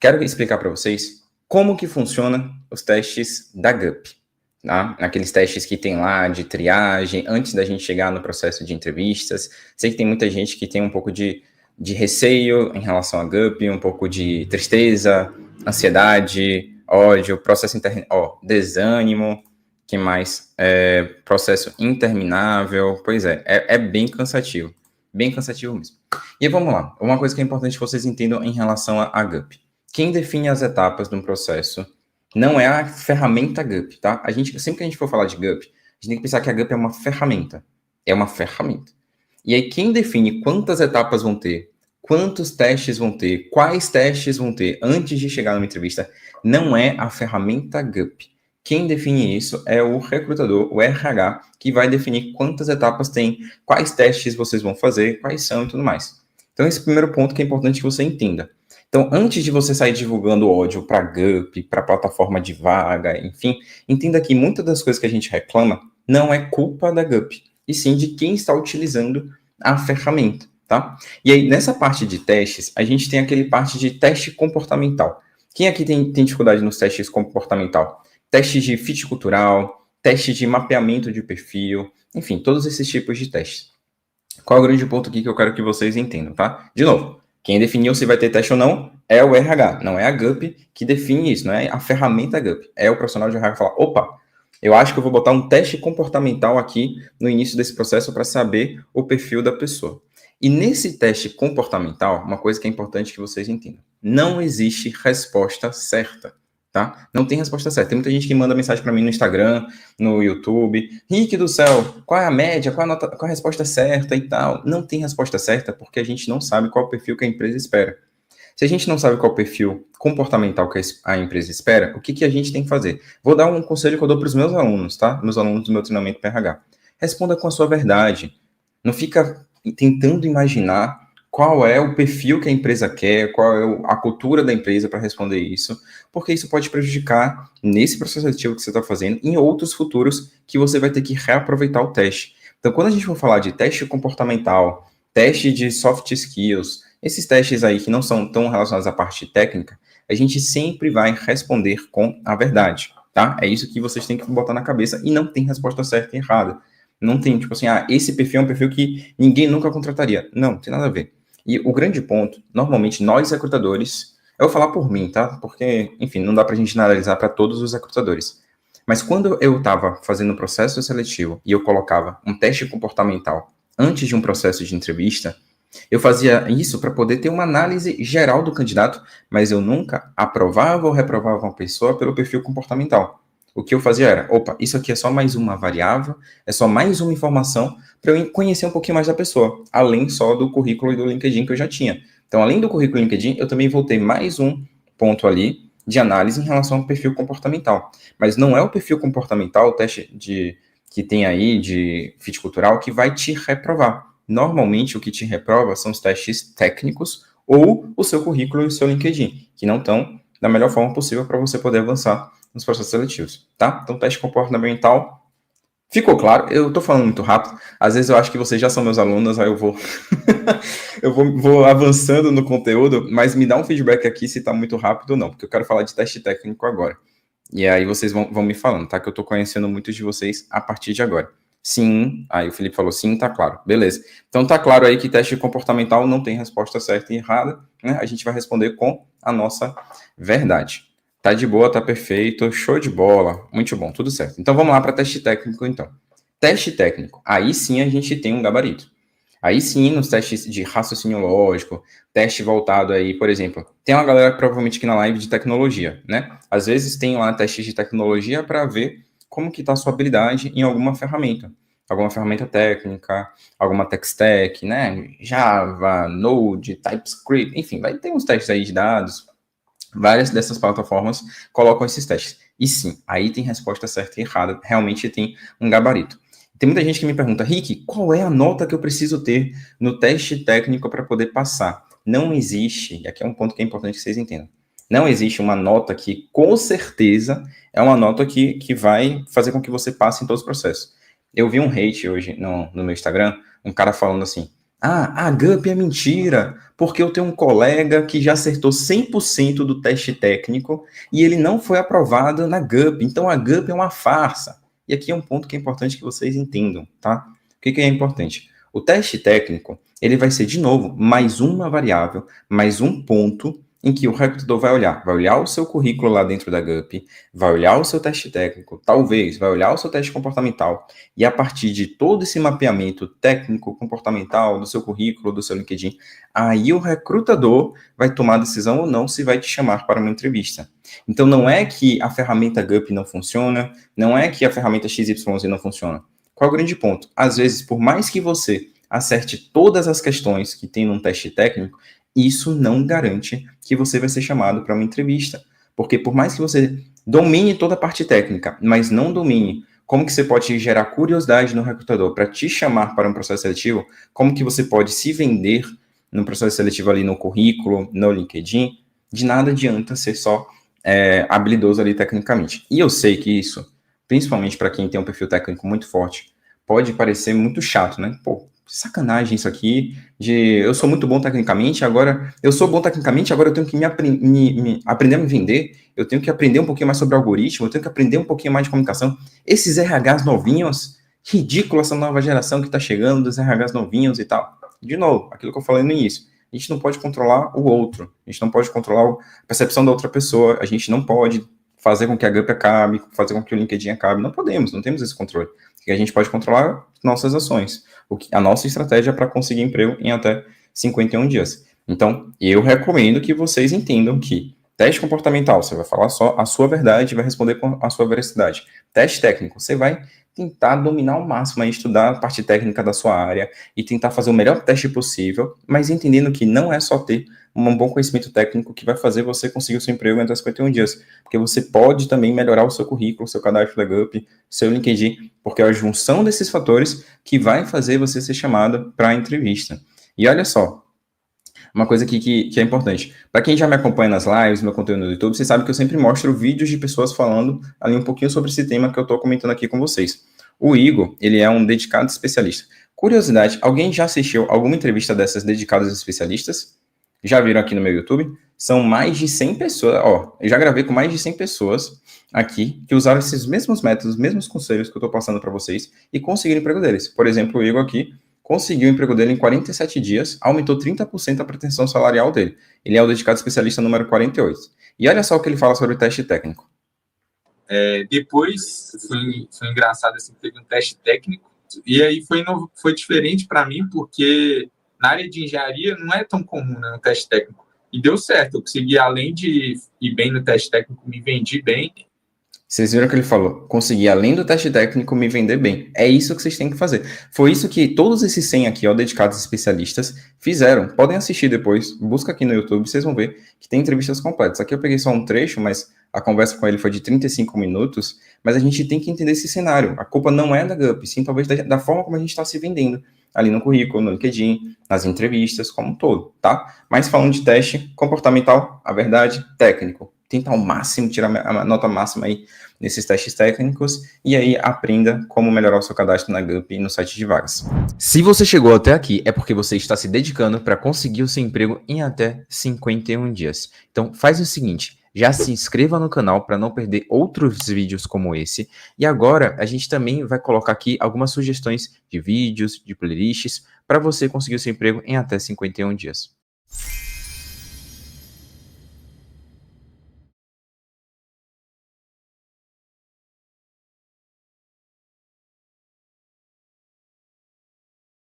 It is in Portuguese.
quero explicar para vocês como que funciona os testes da GUP, tá? Aqueles testes que tem lá de triagem, antes da gente chegar no processo de entrevistas. Sei que tem muita gente que tem um pouco de receio em relação à GUP, um pouco de tristeza, ansiedade, ódio, processo desânimo, que mais? Processo interminável, pois é bem cansativo mesmo. E vamos lá, uma coisa que é importante que vocês entendam em relação à GUP. Quem define as etapas de um processo não é a ferramenta GUP, tá? Sempre que a gente for falar de GUP, a gente tem que pensar que a GUP é uma ferramenta. É uma ferramenta. E aí, quem define quantas etapas vão ter, quantos testes vão ter, quais testes vão ter antes de chegar numa entrevista, não é a ferramenta GUP. Quem define isso é o recrutador, o RH, que vai definir quantas etapas tem, quais testes vocês vão fazer, quais são e tudo mais. Então, esse é o primeiro ponto que é importante que você entenda. Então, antes de você sair divulgando ódio para GUP, para plataforma de vaga, enfim, entenda que muitas das coisas que a gente reclama não é culpa da GUP, e sim de quem está utilizando a ferramenta, tá? E aí, nessa parte de testes, a gente tem aquele parte de teste comportamental. Quem aqui tem dificuldade nos testes comportamental? Testes de fit cultural, testes de mapeamento de perfil, enfim, todos esses tipos de testes. Qual é o grande ponto aqui que eu quero que vocês entendam, tá? De novo, quem definiu se vai ter teste ou não é o RH, não é a GUP que define isso, não é a ferramenta GUP. É o profissional de RH que fala, opa, eu acho que eu vou botar um teste comportamental aqui no início desse processo para saber o perfil da pessoa. E nesse teste comportamental, uma coisa que é importante que vocês entendam, não existe resposta certa. Tá? Não tem resposta certa. Tem muita gente que manda mensagem para mim no Instagram, no YouTube. Rick do céu, qual é a média? Qual a resposta certa e tal? Não tem resposta certa porque a gente não sabe qual o perfil que a empresa espera. Se a gente não sabe qual o perfil comportamental que a empresa espera, o que a gente tem que fazer? Vou dar um conselho que eu dou para os meus alunos, tá? Meus alunos do meu treinamento PRH. Responda com a sua verdade. Não fica tentando imaginar qual é o perfil que a empresa quer, qual é a cultura da empresa para responder isso, porque isso pode prejudicar nesse processo seletivo que você está fazendo em outros futuros que você vai ter que reaproveitar o teste. Então, quando a gente for falar de teste comportamental, teste de soft skills, esses testes aí que não são tão relacionados à parte técnica, a gente sempre vai responder com a verdade, tá? É isso que vocês têm que botar na cabeça e não tem resposta certa e errada. Não tem, tipo assim, esse perfil é um perfil que ninguém nunca contrataria. Não tem nada a ver. E o grande ponto, normalmente, nós recrutadores, eu vou falar por mim, tá? Porque, enfim, não dá pra gente generalizar para todos os recrutadores. Mas quando eu estava fazendo um processo seletivo e eu colocava um teste comportamental antes de um processo de entrevista, eu fazia isso para poder ter uma análise geral do candidato, mas eu nunca aprovava ou reprovava uma pessoa pelo perfil comportamental. O que eu fazia era, opa, isso aqui é só mais uma variável, é só mais uma informação para eu conhecer um pouquinho mais da pessoa, além só do currículo e do LinkedIn que eu já tinha. Então, além do currículo e LinkedIn, eu também voltei mais um ponto ali de análise em relação ao perfil comportamental. Mas não é o perfil comportamental, o teste que tem aí de fit cultural, que vai te reprovar. Normalmente, o que te reprova são os testes técnicos ou o seu currículo e o seu LinkedIn, que não estão da melhor forma possível para você poder avançar nos processos seletivos, tá? Então, teste comportamental, ficou claro? Eu tô falando muito rápido, às vezes eu acho que vocês já são meus alunos, aí eu vou vou avançando no conteúdo, mas me dá um feedback aqui se tá muito rápido ou não, porque eu quero falar de teste técnico agora. E aí vocês vão me falando, tá? Que eu tô conhecendo muitos de vocês a partir de agora. Sim, aí o Felipe falou sim, tá claro, beleza. Então tá claro aí que teste comportamental não tem resposta certa e errada, né? A gente vai responder com a nossa verdade. Tá de boa, tá perfeito, show de bola, muito bom, tudo certo. Então vamos lá para teste técnico, então. Teste técnico, aí sim a gente tem um gabarito. Aí sim, nos testes de raciocínio lógico, teste voltado aí, por exemplo, tem uma galera provavelmente aqui na live de tecnologia, né? Às vezes tem lá testes de tecnologia para ver como que está a sua habilidade em alguma ferramenta técnica, alguma tech stack, né? Java, Node, TypeScript, enfim, vai ter uns testes aí de dados. Várias dessas plataformas colocam esses testes. E sim, aí tem resposta certa e errada, realmente tem um gabarito. Tem muita gente que me pergunta, Rick, qual é a nota que eu preciso ter no teste técnico para poder passar? Não existe, e aqui é um ponto que é importante que vocês entendam, não existe uma nota que, com certeza, é uma nota que vai fazer com que você passe em todos os processos. Eu vi um hate hoje no meu Instagram, um cara falando assim, Ah, a GUP é mentira, porque eu tenho um colega que já acertou 100% do teste técnico e ele não foi aprovado na GUP, então a GUP é uma farsa. E aqui é um ponto que é importante que vocês entendam, tá? O que é importante? O teste técnico, ele vai ser, de novo, mais uma variável, mais um ponto em que o recrutador vai olhar o seu currículo lá dentro da GUP, vai olhar o seu teste técnico, talvez vai olhar o seu teste comportamental, e a partir de todo esse mapeamento técnico, comportamental, do seu currículo, do seu LinkedIn, aí o recrutador vai tomar a decisão ou não se vai te chamar para uma entrevista. Então não é que a ferramenta GUP não funciona, não é que a ferramenta XYZ não funciona. Qual é o grande ponto? Às vezes, por mais que você acerte todas as questões que tem num teste técnico, isso não garante que você vai ser chamado para uma entrevista. Porque por mais que você domine toda a parte técnica, mas não domine como que você pode gerar curiosidade no recrutador para te chamar para um processo seletivo, como que você pode se vender no processo seletivo ali no currículo, no LinkedIn, de nada adianta ser só habilidoso ali tecnicamente. E eu sei que isso, principalmente para quem tem um perfil técnico muito forte, pode parecer muito chato, né? Pô, sacanagem isso aqui, de eu sou muito bom tecnicamente, agora eu sou bom tecnicamente, agora eu tenho que aprender a me vender, eu tenho que aprender um pouquinho mais sobre algoritmo, eu tenho que aprender um pouquinho mais de comunicação. Esses RHs novinhos, ridículo essa nova geração que está chegando, dos RHs novinhos e tal. De novo, aquilo que eu falei no início, a gente não pode controlar o outro, a gente não pode controlar a percepção da outra pessoa, a gente não pode fazer com que a GUP acabe, fazer com que o LinkedIn acabe, não podemos, não temos esse controle. O que a gente pode controlar nossas ações, a nossa estratégia para conseguir emprego em até 51 dias. Então, eu recomendo que vocês entendam que teste comportamental, você vai falar só a sua verdade e vai responder com a sua veracidade. Teste técnico, você vai tentar dominar ao máximo, estudar a parte técnica da sua área e tentar fazer o melhor teste possível, mas entendendo que não é só ter um bom conhecimento técnico que vai fazer você conseguir o seu emprego em até 51 dias, porque você pode também melhorar o seu currículo, seu cadastro da GUP, seu LinkedIn, porque é a junção desses fatores que vai fazer você ser chamado para a entrevista. E olha só, uma coisa aqui que é importante. Para quem já me acompanha nas lives, meu conteúdo no YouTube, você sabe que eu sempre mostro vídeos de pessoas falando ali um pouquinho sobre esse tema que eu estou comentando aqui com vocês. O Igor, ele é um dedicado especialista. Curiosidade, alguém já assistiu alguma entrevista dessas dedicadas a especialistas? Já viram aqui no meu YouTube? São mais de 100 pessoas, eu já gravei com mais de 100 pessoas aqui que usaram esses mesmos métodos, os mesmos conselhos que eu estou passando para vocês e conseguiram o emprego deles. Por exemplo, o Igor aqui conseguiu o emprego dele em 47 dias, aumentou 30% a pretensão salarial dele. Ele é o dedicado especialista número 48. E olha só o que ele fala sobre o teste técnico. Depois foi engraçado assim, teve um teste técnico e aí foi diferente para mim porque na área de engenharia não é tão comum, né, um teste técnico. E deu certo, eu consegui, além de ir bem no teste técnico, me vendi bem. Vocês viram que ele falou, consegui, além do teste técnico, me vender bem. É isso que vocês têm que fazer. Foi isso que todos esses 100 aqui, dedicados especialistas, fizeram. Podem assistir depois, busca aqui no YouTube, vocês vão ver que tem entrevistas completas. Aqui eu peguei só um trecho, mas a conversa com ele foi de 35 minutos, mas a gente tem que entender esse cenário. A culpa não é da GUP, sim talvez da forma como a gente está se vendendo ali no currículo, no LinkedIn, nas entrevistas, como um todo, tá? Mas falando de teste comportamental, a verdade, técnico. Tenta ao máximo tirar a nota máxima aí nesses testes técnicos e aí aprenda como melhorar o seu cadastro na GUP e no site de vagas. Se você chegou até aqui, é porque você está se dedicando para conseguir o seu emprego em até 51 dias. Então faz o seguinte, já se inscreva no canal para não perder outros vídeos como esse. E agora a gente também vai colocar aqui algumas sugestões de vídeos, de playlists, para você conseguir o seu emprego em até 51 dias.